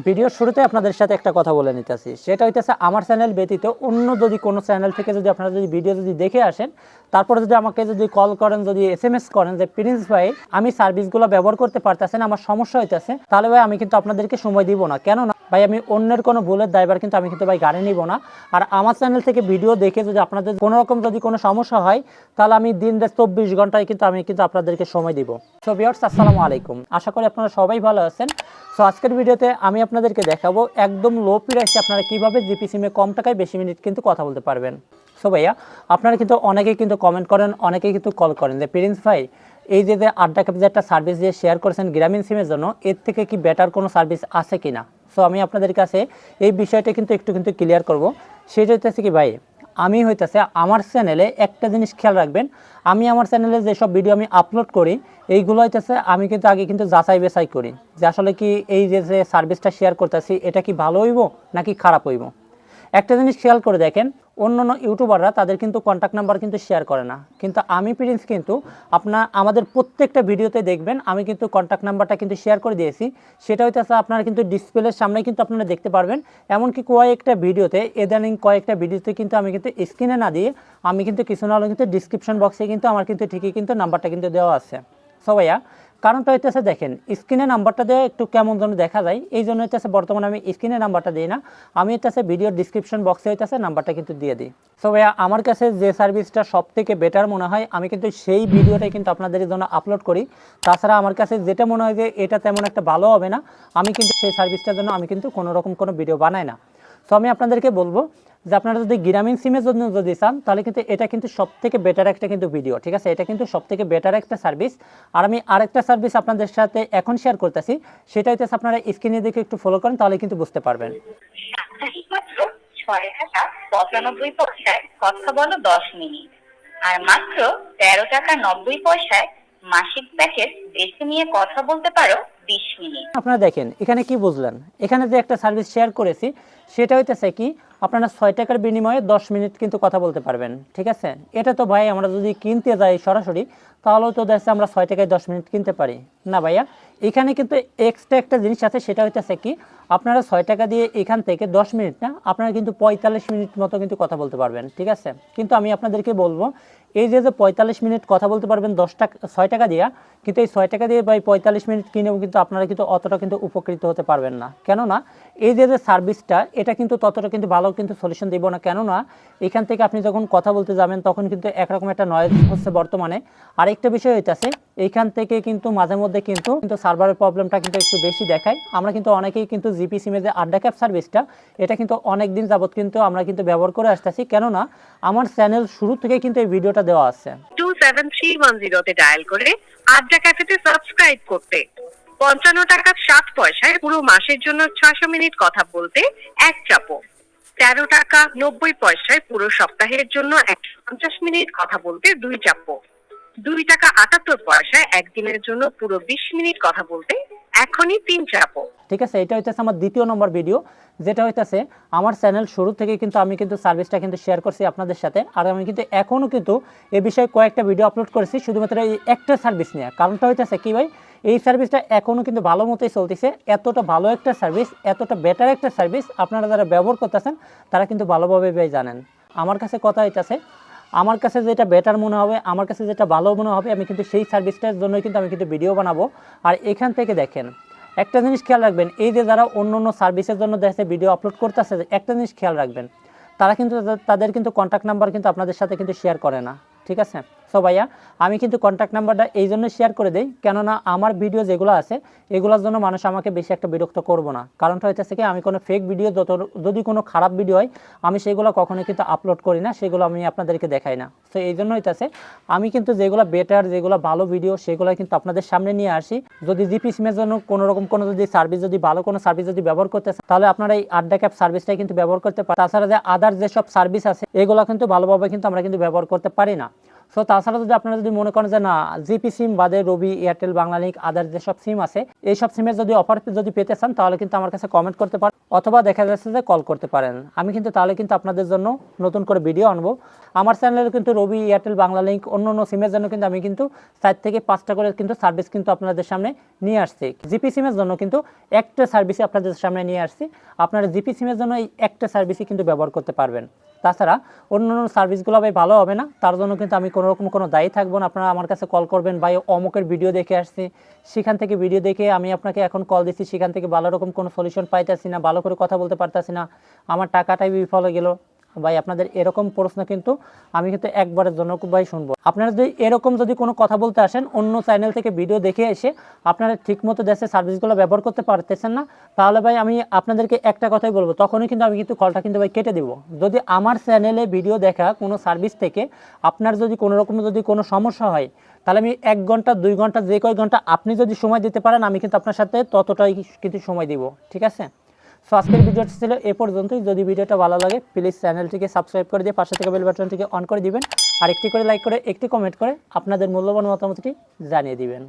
ভিডিওর শুরুতে আপনাদের সাথে একটা কথা বলে নিতেছি, সেটা হইতেছে আমার চ্যানেল ব্যতীত অন্য যদি কোনো চ্যানেল থেকে যদি আপনারা যদি ভিডিও যদি দেখে আসেন, তারপরে যদি আমাকে যদি কল করেন, যদি SMS করেন যে প্রিন্স ভাই আমি সার্ভিসগুলো ব্যবহার করতে পারতেছেন, আমার সমস্যা হইতেছে, তাহলে ভাই আমি কিন্তু আপনাদেরকে সময় দিব না। কেন না ভাই, আমি অন্যের কোনো ভুলের দায়ভার কিন্তু আমি কিন্তু ভাই গাড়ি নিব না। আর আমার চ্যানেল থেকে ভিডিও দেখে যদি আপনাদের কোনো রকম যদি কোনো সমস্যা হয়, তাহলে আমি দিন রাত 24 ঘন্টায় কিন্তু আমি কিন্তু আপনাদেরকে সময় দিব। সো ভিউয়ার্স, আসসালামু আলাইকুম, আশা করি আপনারা সবাই ভালো আছেন। সো আজকের ভিডিওতে আমি আপনাদেরকে দেখাবো একদম লো প্রাইসে আপনারা কীভাবে জিপি সিমে কম টাকায় বেশি মিনিট কিন্তু কথা বলতে পারবেন। সো ভাইয়া, আপনারা কিন্তু অনেকেই কিন্তু কমেন্ট করেন, অনেকেই কিন্তু কল করেন যে প্রিন্স ভাই এই যে আড্ডা ক্যাফে যে একটা সার্ভিস দিয়ে শেয়ার করেছেন গ্রামীণ সিমের জন্য, এর থেকে কি বেটার কোনো সার্ভিস আছে কি না। সো আমি আপনাদের কাছে এই বিষয়টা কিন্তু একটু ক্লিয়ার করব। সেটা হচ্ছে কি ভাই, আমি হইতেছে আমার চ্যানেলে একটা জিনিস খেয়াল রাখবেন, আমি আমার চ্যানেলে যেসব ভিডিও আমি আপলোড করি এইগুলো হইতেছে আমি কিন্তু আগে কিন্তু যাচাই বাছাই করি যে আসলে কি এই যে সার্ভিসটা শেয়ার করতেছি এটা কি ভালো হইব নাকি খারাপ হইব। একটা জিনিস খেয়াল করে দেখেন, অন্যান্য ইউটিউবাররা তাদের কিন্তু কন্ট্যাক্ট নাম্বার কিন্তু শেয়ার করে না, কিন্তু আমি প্রিন্স কিন্তু আমাদের প্রত্যেকটা ভিডিওতে দেখবেন আমি কিন্তু কন্ট্যাক্ট নাম্বারটা কিন্তু শেয়ার করে দিয়েছি। সেটা হইতেছে আপনারা কিন্তু ডিসপ্লের সামনে কিন্তু আপনারা দেখতে পারবেন। এমনকি কয়েকটা ভিডিওতে, ইদানিং কয়েকটা ভিডিওতে কিন্তু আমি কিন্তু স্ক্রিনে না দিয়ে আমি কিন্তু কিছু না হলে কিন্তু ডিসক্রিপশন বক্সে কিন্তু আমার কিন্তু ঠিকই কিন্তু নাম্বারটা কিন্তু দেওয়া আছে। সো ভাইয়া, কারণটা হইতেছে দেখেন স্ক্রিনে নাম্বারটা দেওয়া একটু কেমন যেন দেখা যায়, এই জন্য হইতেছে বর্তমানে আমি স্ক্রিনে নাম্বারটা দিই না, আমি হইতেছে ভিডিওর ডিসক্রিপশন বক্সে হইতেছে নাম্বারটা কিন্তু দিয়ে দিই। সো ভাইয়া, আমার কাছে যে সার্ভিসটা সব থেকে বেটার মনে হয় আমি কিন্তু সেই ভিডিওটাই কিন্তু আপনাদের জন্য আপলোড করি। তাছাড়া আমার কাছে যেটা মনে হয় যে এটা তেমন একটা ভালো হবে না, আমি কিন্তু সেই সার্ভিসটার জন্য আমি কিন্তু কোনো রকম কোনো ভিডিও বানাই না। সো আমি আপনাদেরকে বলবো যে আপনারা যদি গ্রামীণ সিমের জন্য যদি চান, তাহলে কিন্তু এটা কিন্তু সব থেকে বেটার একটা কিন্তু ভিডিও, ঠিক আছে, এটা কিন্তু সব থেকে বেটার একটা সার্ভিস। আর আমি আরেকটা সার্ভিস আপনাদের সাথে এখন শেয়ার করতেছি, সেটা হচ্ছে আপনারা স্ক্রিনে দেখে একটু ফলো করেন, তাহলে কিন্তু বুঝতে পারবেন। মাত্র 6 টাকা 95 পয়সায় কথা বলো 10 মিনিট, আর মাত্র 13 টাকা 90 পয়সায় মাসিক প্যাকেজ বেছে নিয়ে কথা বলতে পারো 20 মিনিট। আপনারা দেখেন এখানে কি বুঝলেন, এখানে যে একটা সার্ভিস শেয়ার করেছি সেটা হইতেছে কি আপনারা 6 টাকার বিনিময়ে 10 মিনিট কিন্তু কথা বলতে পারবেন, ঠিক আছে। এটা তো ভাই আমরা যদি কিনতে যাই সরাসরি, তাহলেও তো দেখছে আমরা 6 টাকায় 10 মিনিট কিনতে পারি না ভাইয়া। এখানে কিন্তু এক্সট্রা একটা জিনিস আছে, সেটা হইতেছে কি আপনারা 6 টাকা দিয়ে এখান থেকে 10 মিনিট না, আপনারা কিন্তু 45 মিনিট মতো কিন্তু কথা বলতে পারবেন, ঠিক আছে। কিন্তু আমি আপনাদেরকে বলবো এই যে 45 মিনিট কথা বলতে পারবেন 6 টাকা দিয়া, কিন্তু এই 6 টাকা দিয়ে ভাই 45 মিনিট কিনেও কিন্তু আপনারা কিন্তু অতটা কিন্তু উপকৃত হতে পারবেন না। কেননা এই যে সার্ভিসটা এটা কিন্তু ততটা কিন্তু ভালো কিন্তু সলিউশন দিব না। কেননা এখান থেকে আপনি যখন কথা বলতে যাবেন তখন কিন্তু একরকম একটা নয়েজ হচ্ছে বর্তমানে। আরেকটা বিষয় হইতাছে এইখান থেকে কিন্তু মাঝে মধ্যে কিন্তু সার্ভারের প্রবলেমটা কিন্তু একটু বেশি দেখায়। আমরা কিন্তু অনেকেই কিন্তু জিপি সিমে যে আড্ডা ক্যাপ সার্ভিসটা এটা কিন্তু অনেক দিন যাবত কিন্তু আমরা কিন্তু ব্যবহার করে আসতেছি। কেননা আমার চ্যানেল শুরু থেকে কিন্তু এই ভিডিওটা দেওয়া আছে। 27310 তে ডায়াল করে আড্ডা ক্যাফেতে সাবস্ক্রাইব করতে 55 টাকা 60 পয়সায় পুরো মাসের জন্য 600 মিনিট কথা বলতে এক চাপো। 13 টাকা 90 পয়সায় পুরো সপ্তাহের জন্য 150 মিনিট কথা বলতে 2 চাপো। 2 টাকা 78 পয়সায় একদিনের জন্য পুরো 20 মিনিট কথা বলতে এখনই 3 চাপো। ঠিক আছে, এটা হইতেছে আমার দ্বিতীয় নম্বর ভিডিও, যেটা হইতেছে আমার চ্যানেল শুরু থেকে কিন্তু আমি কিন্তু সার্ভিসটা কিন্তু শেয়ার করছি আপনাদের সাথে। আর আমি কিন্তু এখনও কিন্তু এ বিষয়ে কয়েকটা ভিডিও আপলোড করেছি শুধুমাত্র এই একটা সার্ভিস নিয়ে। কারণটা হইতেছে কি ভাই, এই সার্ভিসটা এখনও কিন্তু ভালো মতোই চলতেছে। এতটা ভালো একটা সার্ভিস, এতটা বেটার একটা সার্ভিস আপনারা যারা ব্যবহার করতেছেন তারা কিন্তু ভালোভাবে ভাই জানেন। আমার কাছে কথা হইতেছে আমার কাছে যেটা বেটার মনে হবে, আমার কাছে যেটা ভালো মনে হবে, আমি কিন্তু সেই সার্ভিসটার জন্যই কিন্তু আমি কিন্তু ভিডিও বানাবো। আর এখান থেকে দেখেন একটা জিনিস খেয়াল রাখবেন, এই যে যারা অন্য অন্য সার্ভিসের জন্য দেখে ভিডিও আপলোড করতেছে, একটা জিনিস খেয়াল রাখবেন, তারা কিন্তু তাদের কিন্তু কন্ট্যাক্ট নাম্বার কিন্তু আপনাদের সাথে কিন্তু শেয়ার করে না, ঠিক আছে। সো ভাইয়া, আমি কিন্তু কন্ট্যাক্ট নাম্বারটা এই জন্য শেয়ার করে দিই, কেননা আমার ভিডিও যেগুলো আছে এগুলোর জন্য মানুষ আমাকে বেশি একটা বিরক্ত করবো না। কারণটা হইতেছে কি আমি কোনো ফেক ভিডিও যদি কোনো খারাপ ভিডিও হয় আমি সেগুলো কখনোই কিন্তু আপলোড করি না, সেগুলো আমি আপনাদেরকে দেখাই না। তো এই জন্য হইতেছে আমি কিন্তু যেগুলো বেটার, যেগুলো ভালো ভিডিও সেগুলো কিন্তু আপনাদের সামনে নিয়ে আসি। যদি জিপি সিমের জন্য কোনো রকম কোনো যদি সার্ভিস, যদি ভালো কোনো সার্ভিস যদি ব্যবহার করতে চান, তাহলে আপনারা এই আড্ডা ক্যাপ সার্ভিসটাই কিন্তু ব্যবহার করতে পারেন। তাছাড়া যে আদার যেসব সার্ভিস আছে এগুলো কিন্তু ভালোভাবে কিন্তু আমরা কিন্তু ব্যবহার করতে পারি না। সো তাছাড়া যদি আপনারা যদি মনে করেন যে না জিপি সিম বাদে রবি, এয়ারটেল, বাংলালিংক, আদার যেসব সিম আছে এইসব সিমের যদি অফার যদি পেতে চান তাহলে কিন্তু আমার কাছে কমেন্ট করতে পারেন অথবা দেখা যাচ্ছে যে কল করতে পারেন। আমি কিন্তু তাহলে কিন্তু আপনাদের জন্য নতুন করে ভিডিও আনবো। আমার চ্যানেলে কিন্তু রবি, এয়ারটেল, বাংলালিংক অন্য সিমের জন্য কিন্তু আমি কিন্তু 4 থেকে 5টা করে কিন্তু সার্ভিস কিন্তু আপনাদের সামনে নিয়ে আসছি। জিপি সিমের জন্য কিন্তু একটা সার্ভিসই আপনাদের সামনে নিয়ে আসছি। আপনারা জিপি সিমের জন্য এই একটা সার্ভিসই কিন্তু ব্যবহার করতে পারবেন। তাছাড়া অন্য সার্ভিসগুলো ভাই ভালো হবে না, তার জন্য কিন্তু আমি কোনো রকম কোনো দায়ী থাকবো না। আপনারা আমার কাছে কল করবেন, ভাই অমুকের ভিডিও দেখে আসছি, সেখান থেকে ভিডিও দেখে আমি আপনাকে এখন কল দিচ্ছি, সেখান থেকে ভালো রকম কোনো সলিউশন পাইতেছি না, ভালো করে কথা বলতে পারতেছি না, আমার টাকাটাই বিফল হয়ে গেল। ভাই আপনাদের এরকম প্রশ্ন কিন্তু আমি কিন্তু একবারের জন্য ভাই শুনবো। আপনারা যদি এরকম যদি কোনো কথা বলতে আসেন অন্য চ্যানেল থেকে ভিডিও দেখে এসে আপনারা ঠিকমতো দেশের সার্ভিসগুলো ব্যবহার করতে পারতেছেন না, তাহলে ভাই আমি আপনাদেরকে একটা কথাই বলবো, তখনই কিন্তু আমি কিন্তু কলটা কিন্তু ভাই কেটে দিব। যদি আমার চ্যানেলে ভিডিও দেখা কোনো সার্ভিস থেকে আপনার যদি কোনো রকম যদি কোনো সমস্যা হয় তাহলে আমি 1 ঘন্টা 2 ঘন্টা যে কয় ঘন্টা আপনি যদি সময় দিতে পারেন আমি কিন্তু আপনার সাথে ততটাই কিন্তু সময় দিব, ঠিক আছে? সো আজকের ভিডিওটি ছিল এ পর্যন্তই। যদি ভিডিওটা ভালো লাগে প্লিজ চ্যানেলটিকে সাবস্ক্রাইব করে দিয়ে পাশে থেকে বেল বাটনটিকে অন করে দিবেন, আর একটি করে লাইক করে একটি কমেন্ট করে আপনাদের মূল্যবান মতামতটি জানিয়ে দিবেন।